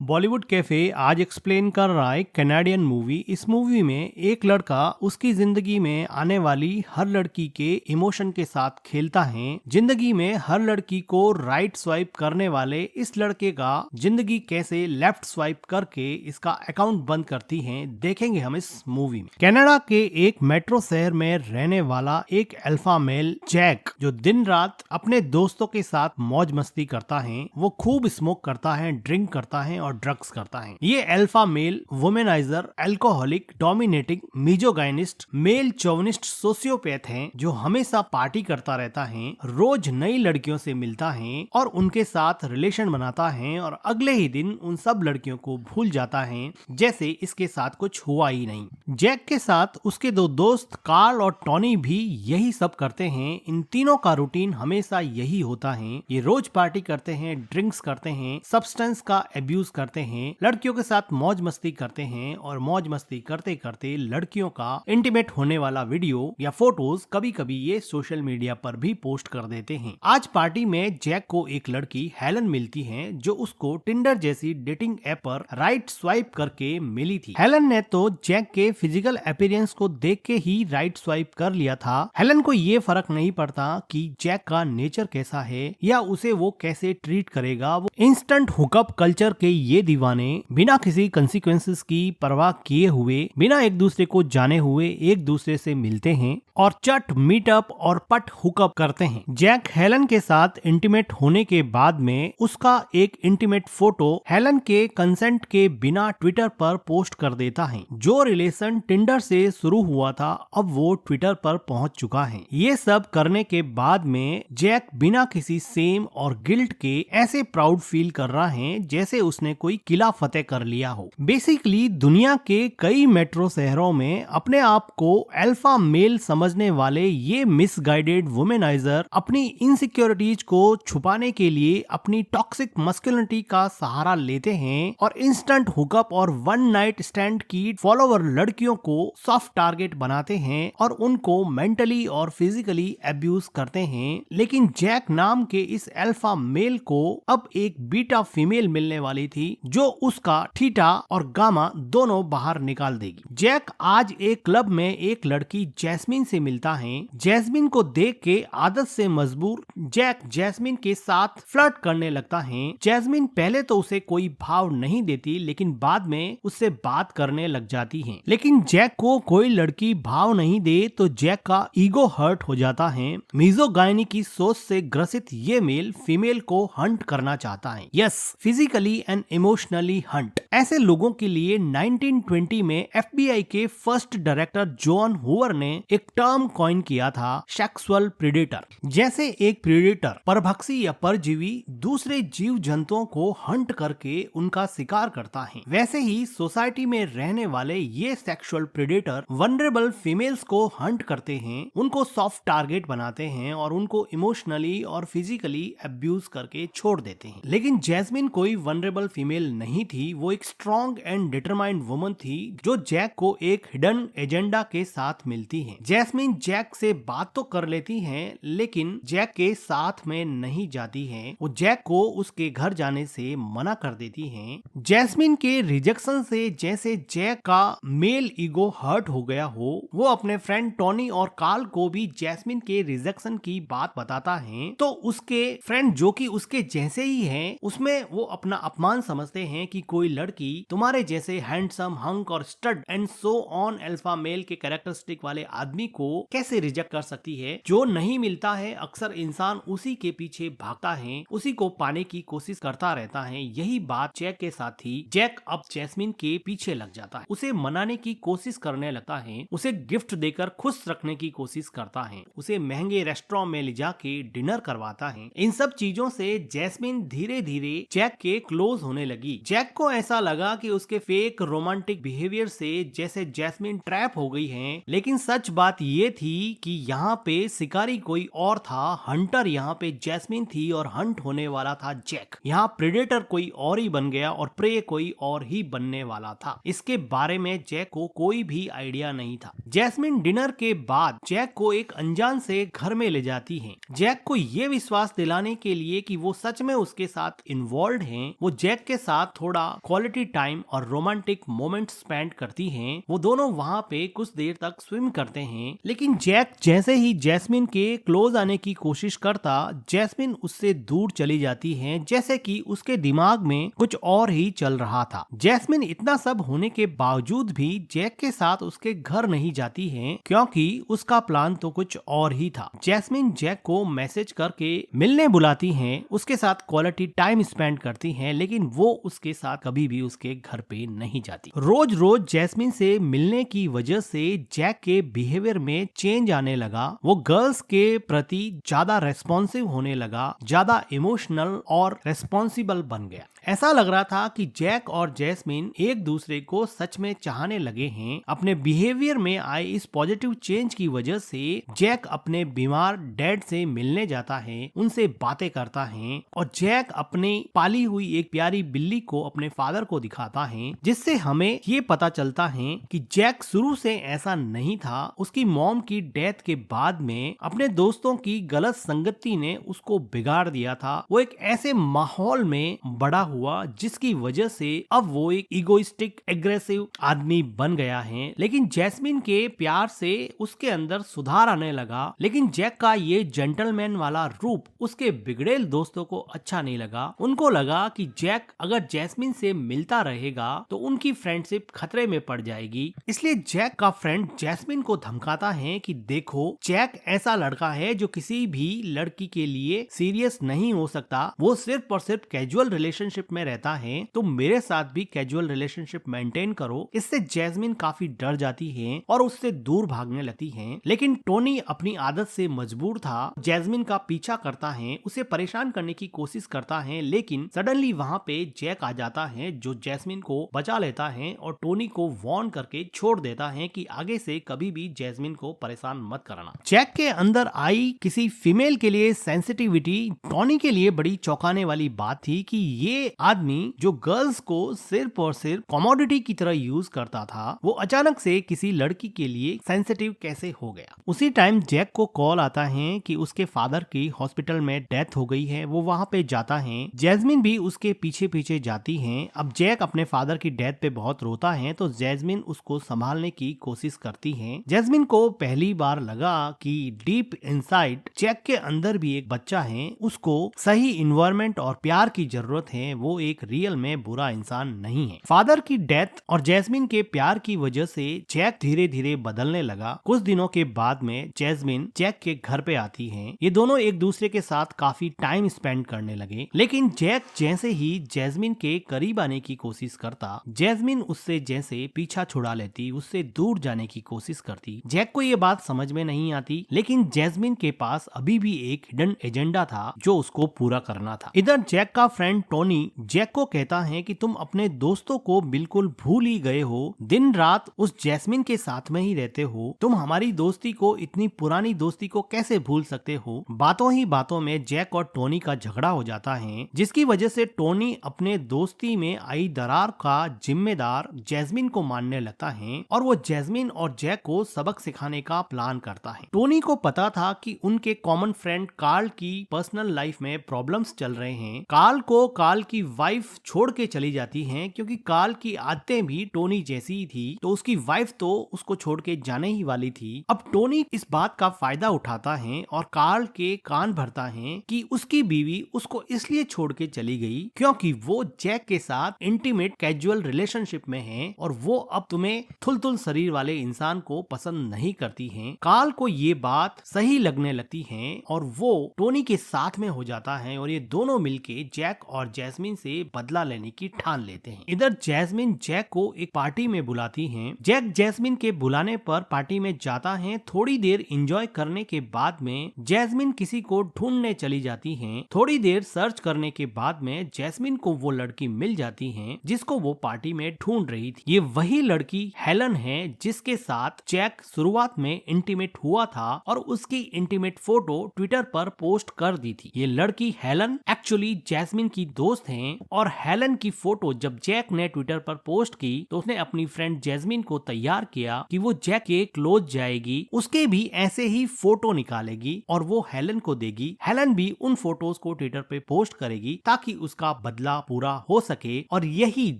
Bollywood cafe आज explain कर रहा है कैनेडियन मूवी। इस मूवी में एक लड़का उसकी जिंदगी में आने वाली हर लड़की के इमोशन के साथ खेलता है। जिंदगी में हर लड़की को राइट स्वाइप करने वाले इस लड़के का जिंदगी कैसे लेफ्ट स्वाइप करके इसका अकाउंट बंद करती है, देखेंगे हम इस मूवी में। कनाडा के एक मेट्रो शहर में रहने वाला एक अल्फा मेल जैक, जो दिन रात अपने दोस्तों के साथ मौज मस्ती करता है। वो खूब स्मोक करता है, ड्रिंक करता है और ड्रग्स करता है। ये alpha male womaniser, alcoholic, dominating, misogynist, male chauvinist sociopath है, जो हमेशा पार्टी करता रहता है, रोज नई लड़कियों से मिलता है और उनके साथ रिलेशन बनाता है और अगले ही दिन उन सब लड़कियों को भूल जाता है जैसे इसके साथ कुछ हुआ ही नहीं। जैक के साथ उसके दो दोस्त कार्ल और टॉनी भी यही सब करते हैं। इन तीनों का रूटीन हमेशा यही होता है। ये रोज पार्टी करते हैं, ड्रिंक्स करते हैं, सब्सटेंस का एब्यूज करते हैं, लड़कियों के साथ मौज मस्ती करते हैं और मौज मस्ती करते करते लड़कियों का इंटीमेट होने वाला वीडियो या फोटोज कभी कभी ये सोशल मीडिया पर भी पोस्ट कर देते हैं। आज पार्टी में जैक को एक लड़की हेलन मिलती है, जो उसको टिंडर जैसी डेटिंग ऐप पर राइट स्वाइप करके मिली थी। हेलन ने तो जैक के फिजिकल अपीयरेंस को देख के ही राइट स्वाइप कर लिया था। हेलन को ये फर्क नहीं पड़ता कि जैक का नेचर कैसा है या उसे वो कैसे ट्रीट करेगा। वो इंस्टेंट हुकअप कल्चर के ये दीवाने बिना किसी कंसिक्वेंसेस की परवाह किए हुए, बिना एक दूसरे को जाने हुए एक दूसरे से मिलते हैं और चट मीटअप और पट हुकअप करते हैं। जैक हेलन के साथ इंटीमेट होने के बाद में उसका एक इंटीमेट फोटो हेलन के कंसेंट के बिना ट्विटर पर पोस्ट कर देता है। जो रिलेशन टिंडर से शुरू हुआ था, अब वो ट्विटर पर पहुंच चुका है। ये सब करने के बाद में जैक बिना किसी सेम और गिल्ट के ऐसे प्राउड फील कर रहा है जैसे उसने कोई किला फतेह कर लिया हो। बेसिकली दुनिया के कई मेट्रो शहरों में अपने आप को अल्फा मेल समझने वाले ये मिसगाइडेड वुमेनाइजर अपनी इनसिक्योरिटीज को छुपाने के लिए अपनी टॉक्सिक मस्कुलिनिटी का सहारा लेते हैं और इंस्टेंट हुकअप और वन नाइट स्टैंड की फॉलोवर लड़कियों को सॉफ्ट टारगेट बनाते हैं और उनको मेंटली और फिजिकली अब्यूज करते हैं। लेकिन जैक नाम के इस अल्फा मेल को अब एक बीटा फीमेल मिलने वाली थी, जो उसका थीटा और गामा दोनों बाहर निकाल देगी। जैक आज एक क्लब में एक लड़की जैस्मिन से मिलता है। जैस्मिन को देख के आदत से मजबूर जैक जैस्मिन के साथ फ्लर्ट करने लगता है। जैस्मिन पहले तो उसे कोई भाव नहीं देती, लेकिन बाद में उससे बात करने लग जाती है। लेकिन जैक को कोई लड़की भाव नहीं दे तो जैक का ईगो हर्ट हो जाता है। मिजोगाइनी की सोच से ग्रसित ये मेल फीमेल को हंट करना चाहता है। Yes, physically and emotionally Hunt. ऐसे लोगों के लिए 1920 में FBI के फर्स्ट डायरेक्टर जॉन हूवर ने एक टर्म कॉइन किया था, सेक्सुअल प्रेडेटर। जैसे एक प्रेडेटर परभक्षी या परजीवी दूसरे जीव जंतुओं को हंट करके उनका शिकार करता है, वैसे ही सोसाइटी में रहने वाले ये सेक्सुअल प्रेडेटर वनरेबल फीमेल्स को हंट करते हैं, उनको सॉफ्ट टारगेट बनाते हैं और उनको इमोशनली और फिजिकली अब्यूज करके छोड़ देते हैं। लेकिन जैस्मिन कोई वनरेबल फीमेल नहीं थी, वो एक स्ट्रॉन्ग एंड डिटरमाइंड वुमन थी, जो जैक को एक हिडन एजेंडा के साथ मिलती है। जैस्मिन जैक से बात तो कर लेती है, लेकिन जैक के साथ में नहीं जाती है। वो जैक को उसके घर जाने से मना कर देती है। जैस्मिन के रिजेक्शन से जैसे जैक का मेल ईगो हर्ट हो गया हो, वो अपने फ्रेंड टॉनी और कार्ल को भी जैस्मिन के रिजेक्शन की बात बताता है। तो उसके फ्रेंड, जो कि उसके जैसे ही हैं, उसमें वो अपना अपमान समझते हैं कि कोई लड़की तुम्हारे जैसे हैंडसम, हंक और stud and so on alpha male के कैरेक्टरिस्टिक वाले आदमी को कैसे रिजेक्ट कर सकती है। जो नहीं मिलता है, अक्सर इंसान उसी के पीछे भागता है, उसी को पाने की कोशिश करता रहता है। यही बात जैक के साथ थी। जैक अब जैस्मिन के पीछे लग जाता है, उसे मनाने की कोशिश करने लगता है, उसे गिफ्ट देकर खुश रखने की कोशिश करता है, उसे महंगे रेस्टोरेंट में ले जाके डिनर करवाता है। इन सब चीजों से जैस्मिन धीरे धीरे जैक के क्लोज होने लगी। जैक को ऐसा लगा कि उसके फेक रोमांटिक बिहेवियर से जैसे जैस्मिन ट्रैप हो गई है, लेकिन सच बात ये थी कि यहाँ पे शिकारी कोई और था, हंटर यहाँ पे जैस्मिन थी और हंट होने वाला था जैक। यहाँ प्रेडेटर कोई और ही बन गया और प्रे कोई और ही बनने वाला था। इसके बारे में जैक को कोई भी आइडिया नहीं था। जैस्मिन डिनर के बाद जैक को एक अनजान से घर में ले जाती है। जैक को ये विश्वास दिलाने के लिए कि वो सच में उसके साथ इन्वॉल्व हैं, वो जैक के साथ थोड़ा क्वालिटी टाइम और रोमांटिक मोमेंट स्पेंड करती हैं। वो दोनों वहाँ पे कुछ देर तक स्विम करते हैं, लेकिन जैक जैसे ही जैस्मिन के क्लोज आने की कोशिश करता, जैस्मिन उससे दूर चली जाती है, जैसे कि उसके दिमाग में कुछ और ही चल रहा था। जैस्मिन इतना सब होने के बावजूद भी जैक के साथ उसके घर नहीं जाती है, क्योंकि उसका प्लान तो कुछ और ही था। जैस्मिन जैक को मैसेज करके मिलने बुलाती है, उसके साथ क्वालिटी टाइम स्पेंड करती है, लेकिन वो उसके साथ कभी भी उसके घर पे नहीं जाती। रोज रोज जैस्मिन से मिलने की वजह से जैक के बिहेवियर में चेंज आने लगा। वो गर्ल्स के प्रति ज्यादा रेस्पॉन्सिव होने लगा, ज्यादा इमोशनल और रेस्पॉन्सिबल बन गया। ऐसा लग रहा था कि जैक और जैस्मिन एक दूसरे को सच में चाहने लगे हैं। अपने बिहेवियर में आए इस पॉजिटिव चेंज की वजह से जैक अपने बीमार डैड से मिलने जाता है, उनसे बातें करता है और जैक अपने पाली हुई एक प्यारी बिल्ली को अपने फादर को दिखाता है, जिससे हमें ये पता चलता है कि जैक शुरू से ऐसा नहीं था। उसकी मॉम की डेथ के बाद में अपने दोस्तों की गलत संगति ने उसको बिगाड़ दिया था। वो एक ऐसे माहौल में बड़ा हुआ जिसकी वजह से अब वो एक इगोइस्टिक एग्रेसिव आदमी बन गया है। लेकिन जैस्मिन के प्यार से उसके अंदर सुधार आने लगा, लेकिन जैक का ये जेंटलमैन वाला रूप उसके बिगड़ेल दोस्तों को अच्छा नहीं लगा। उनको लगा कि जैक अगर जैस्मिन से मिलता रहेगा तो उनकी फ्रेंडशिप खतरे में पड़ जाएगी। इसलिए जैक का फ्रेंड जैस्मिन को धमकाता है कि देखो, जैक ऐसा लड़का है जो किसी भी लड़की के लिए सीरियस नहीं हो सकता, वो सिर्फ और सिर्फ कैजुअल रिलेशनशिप में रहता है, तो मेरे साथ भी कैजुअल रिलेशनशिप मेंटेन करो। इससे जैस्मिन काफी डर जाती है और उससे दूर भागने लगती है। लेकिन टोनी अपनी आदत से मजबूर था, जैस्मिन का पीछा करता है, उसे परेशान करने की कोशिश करता है, लेकिन सडनली वहाँ पे जैक आ जाता है जो जैस्मिन को बचा लेता है और टोनी को वार्न करके छोड़ देता है कि आगे से कभी भी जैस्मिन को परेशान मत करना। जैक के अंदर आई किसी फीमेल के लिए सेंसिटिविटी टोनी के लिए बड़ी चौंकाने वाली बात थी कि ये आदमी जो गर्ल्स को सिर्फ और सिर्फ कमोडिटी की तरह यूज करता था, वो अचानक से किसी लड़की के लिए सेंसिटिव कैसे हो गया। उसी टाइम जैक को कॉल आता है कि उसके फादर की हॉस्पिटल में डेथ हो गई है। वो वहाँ पे जाता है, जैस्मिन भी उसके पीछे पीछे जाती है। अब जैक अपने फादर की डेथ पे बहुत रोता है, तो जैस्मिन उसको संभालने की कोशिश करती है। जैस्मिन को पहली बार लगा कि डीप इनसाइड जैक के अंदर भी एक बच्चा है, उसको सही इन्वायरमेंट और प्यार की जरूरत है, वो एक रियल में बुरा इंसान नहीं है। फादर की डेथ और जैस्मिन के प्यार की वजह से जैक धीरे धीरे बदलने लगा। कुछ दिनों के बाद में जैस्मिन जैक के घर पे आती है। ये दोनों एक दूसरे के साथ काफी टाइम स्पेंड करने लगे, लेकिन जैक जैसे ही जैस्मिन के करीब आने की कोशिश करता, जैस्मिन उससे जैसे पीछा छुड़ा लेती, उससे दूर जाने की कोशिश करती। जैक को ये बात समझ में नहीं आती, लेकिन जैस्मिन के पास अभी भी एक हिडन एजेंडा था जो उसको पूरा करना था। इधर जैक का फ्रेंड टोनी जैक को कहता है कि तुम अपने दोस्तों को बिल्कुल भूल ही गए हो, दिन रात उस जैस्मिन के साथ में ही रहते हो, तुम हमारी दोस्ती को, इतनी पुरानी दोस्ती को कैसे भूल सकते हो। बातों ही बातों में जैक और टोनी का झगड़ा हो जाता है, जिसकी वजह से टोनी अपने दोस्ती में आई दरार का जिम्मेदार जैस्मिन को मानने लगता है और वो जैस्मिन और जैक को सबक सिखाने का प्लान करता है। टोनी को पता था कि उनके कॉमन फ्रेंड कार्ल की पर्सनल लाइफ में प्रॉब्लम्स चल रहे हैं। कार्ल की वाइफ छोड़ के चली जाती है, क्योंकि कार्ल की आदतें भी टोनी जैसी ही थी, तो उसकी वाइफ तो उसको छोड़ के जाने ही वाली थी। अब टोनी इस बात का फायदा उठाता है और कार्ल के कान भरता है कि उसकी बीवी उसको इसलिए छोड़ के चली गई क्योंकि वो जैक के साथ इंटीमेट कैजुअल रिलेशनशिप में है और वो अब तुम्हें थुलथुल शरीर वाले इंसान को पसंद नहीं करती है। कार्ल को ये बात सही लगने लगती है और वो टोनी के साथ में हो जाता है और ये दोनों मिलके जैक और जैस्मिन से बदला लेने की ठान लेते हैं। इधर जैस्मिन जैक को एक पार्टी में बुलाती है। जैक जैस्मिन के बुलाने पर पार्टी में जाता है। थोड़ी देर एंजॉय करने के बाद में जैस्मिन किसी को ढूंढने चली जाती है। थोड़ी देर सर्च करने के बाद में जैस्मिन को वो लड़की मिल जाती है जिसको वो पार्टी में ढूंढ रही थी। ये वही लड़की हेलन है जिसके साथ जैक शुरुआत शुरुआत में इंटीमेट हुआ था और उसकी इंटीमेट फोटो ट्विटर पर पोस्ट कर दी थी। ये लड़की हेलन एक्चुअली जैस्मिन की दोस्त हैं और हेलन की फोटो जब जैक ने ट्विटर पर पोस्ट की तो उसने अपनी फ्रेंड जैस्मिन को तैयार किया कि वो जैक के क्लोज जाएगी, उसके भी ऐसे ही फोटो निकालेगी और वो हेलन को देगी। हेलन भी उन फोटोज को ट्विटर पे पोस्ट करेगी ताकि उसका बदला पूरा हो सके। और यही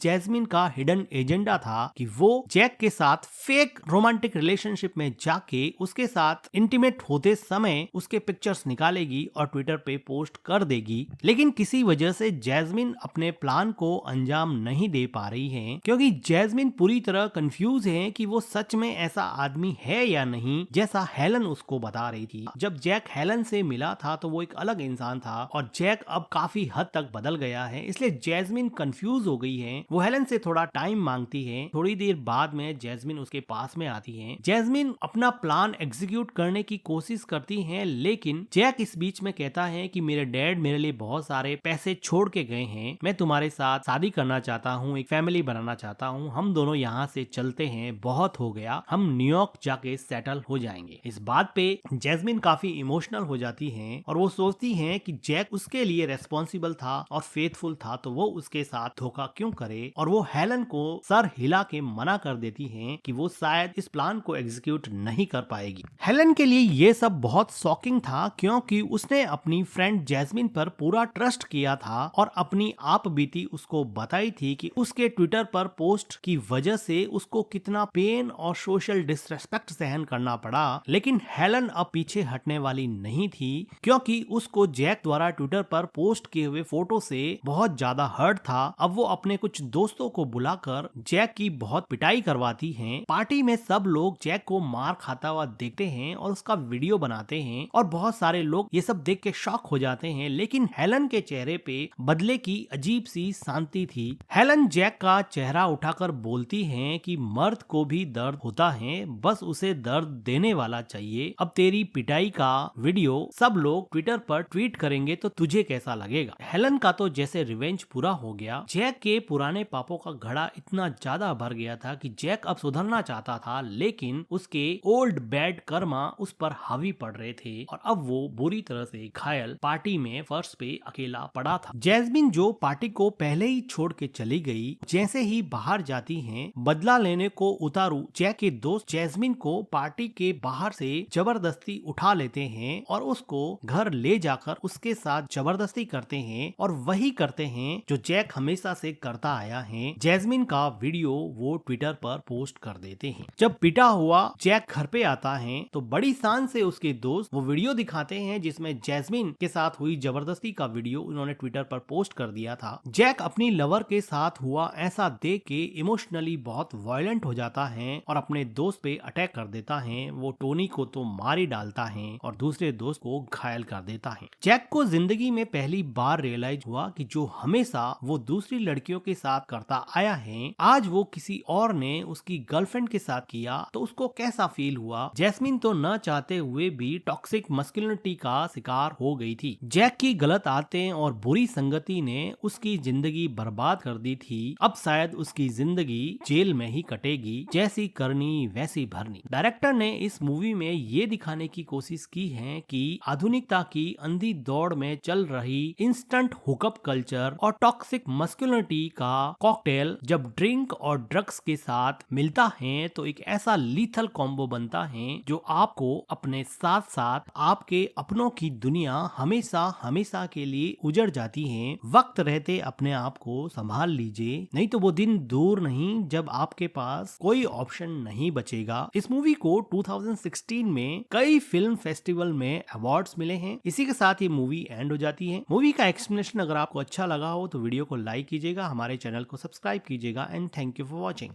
जैस्मिन का हिडन एजेंडा था कि वो जैक के साथ फेक रोमांटिक रिलेशनशिप में जाके उसके साथ इंटीमेट होते समय उसके पिक्चर्स निकालेगी और ट्विटर पे पोस्ट कर देगी। लेकिन किसी वजह से जैस्मिन अपने प्लान को अंजाम नहीं दे पा रही है, क्योंकि जैस्मिन पूरी तरह कंफ्यूज है कि वो सच में ऐसा आदमी है या नहीं जैसा हेलन उसको बता रही थी। जब जैक हेलन से मिला था तो वो एक अलग इंसान था और जैक अब काफी हद तक बदल गया है, इसलिए जैस्मिन कंफ्यूज हो गई है। वो हेलन से थोड़ा टाइम मांगती है। थोड़ी देर बाद में जैस्मिन उसके पास में आती है। जैस्मिन अपना प्लान एग्जीक्यूट करने की कोशिश करती है, लेकिन जैक इस बीच में कहता है कि मेरे डैड मेरे लिए बहुत सारे पैसे छोड़ के गए हैं, मैं तुम्हारे साथ शादी करना चाहता हूँ, एक फैमिली बनाना चाहता हूँ, हम दोनों यहाँ से चलते हैं, बहुत हो गया, हम न्यूयॉर्क जाके सेटल हो जाएंगे। इस बात पे जैस्मिन काफी इमोशनल हो जाती है और वो सोचती है कि जैक उसके लिए रेस्पॉन्सिबल था और फेथफुल था, तो वो उसके साथ धोखा क्यों करे। और वो हेलन को सर हिला के मना कर देती है कि वो शायद इस प्लान को एग्जीक्यूट नहीं कर पाएगी। हेलन के लिए ये सब बहुत शॉकिंग था, क्योंकि उसने अपनी फ्रेंड जैस्मिन पर पूरा ट्रस्ट किया था और अपनी आप बीती उसको बताई थी कि उसके ट्विटर पर पोस्ट की वजह से उसको कितना पेन और सोशल डिसरेस्पेक्ट सहन करना पड़ा। लेकिन हेलन अब पीछे हटने वाली नहीं थी, क्योंकि उसको जैक द्वारा ट्विटर पर पोस्ट किए हुए फोटो से बहुत ज्यादा हर्ट था। अब वो अपने कुछ दोस्तों को बुलाकर जैक की बहुत पिटाई करवाती हैं। पार्टी में सब लोग जैक को मार खाता हुआ देखते हैं और उसका वीडियो बनाते हैं और बहुत सारे लोग ये सब देख के शॉक हो जाते हैं। लेकिन हेलन के चेहरे पे बदले की अजीब सी शांति थी। हेलन जैक का चेहरा उठाकर बोलती है कि मर्द को भी दर्द होता है, बस उसे दर्द देने वाला चाहिए। अब तेरी पिटाई का वीडियो सब लोग ट्विटर पर ट्वीट करेंगे तो तुझे कैसा लगेगा। हेलन का तो जैसे रिवेंज पूरा हो गया। जैक के पुराने पापों का घड़ा इतना ज्यादा भर गया था कि जैक अब सुधरना चाहता था, लेकिन उसके ओल्ड बैड कर्मा उस पर हावी पड़ रहे थे और अब वो बुरी तरह से घायल पार्टी में फर्श पे अकेला पड़ा था। जैस्मिन जो पार्टी को पहले ही छोड़ के चली गई, जैसे ही बाहर जाती हैं, बदला लेने को उतारू जैक के दोस्त जैस्मिन को पार्टी के बाहर से जबरदस्ती उठा लेते हैं और उसको घर ले जाकर उसके साथ जबरदस्ती करते हैं और वही करते हैं जो जैक हमेशा से करता आया है। जैस्मिन का वीडियो वो ट्विटर पर पोस्ट कर देते हैं। जब पिटा हुआ जैक घर पे आता है तो बड़ी शान से उसके दोस्त वो वीडियो दिखाते हैं जिसमें जैस्मिन के साथ हुई जबरदस्ती का वीडियो उन्होंने ट्विटर पर पोस्ट कर दिया था। जैक अपनी लवर के साथ हुआ ऐसा देख के इमोशनली बहुत वायलेंट हो जाता है और अपने दोस्त पे अटैक कर देता है। वो टोनी को तो मार ही डालता है और दूसरे दोस्त को घायल कर देता है। जैक को जिंदगी में पहली बार रियलाइज हुआ कि जो हमेशा वो दूसरी लड़कियों के साथ करता आया है, आज वो किसी और ने उसकी गर्लफ्रेंड के साथ किया तो उसको कैसा फील हुआ। जैस्मिन तो न चाहते हुए भी टॉक्सिक मस्कुलिनिटी का शिकार हो गई थी। जैक की गलत आदतें और बुरी संगति ने उसकी जिंदगी बर्बाद कर दी थी। अब शायद उसकी जिंदगी जेल में ही कटेगी, जैसी करनी वैसी भरनी। डायरेक्टर ने इस मूवी में ये दिखाने की कोशिश की है कि आधुनिकता की अंधी दौड़ में चल रही इंस्टेंट हुकअप कल्चर और टॉक्सिक मस्कुलिनिटी का कॉकटेल जब ड्रिंक और ड्रग्स के साथ मिलता है तो एक ऐसा लीथल कॉम्बो बनता है जो आपको अपने साथ साथ आपके अपनों की दुनिया हमेशा हमेशा के लिए उजड़ जाती है। वक्त रहते अपने आप को संभाल लीजिए, नहीं तो वो दिन दूर नहीं जब आपके पास कोई ऑप्शन नहीं बचेगा। इस मूवी को 2016 में कई फिल्म फेस्टिवल में अवार्ड्स मिले हैं। इसी के साथ ये मूवी एंड हो जाती है। मूवी का एक्सप्लेनेशन अगर आपको अच्छा लगा हो तो वीडियो को लाइक कीजिएगा, हमारे चैनल को सब्सक्राइब कीजिएगा and thank you for watching.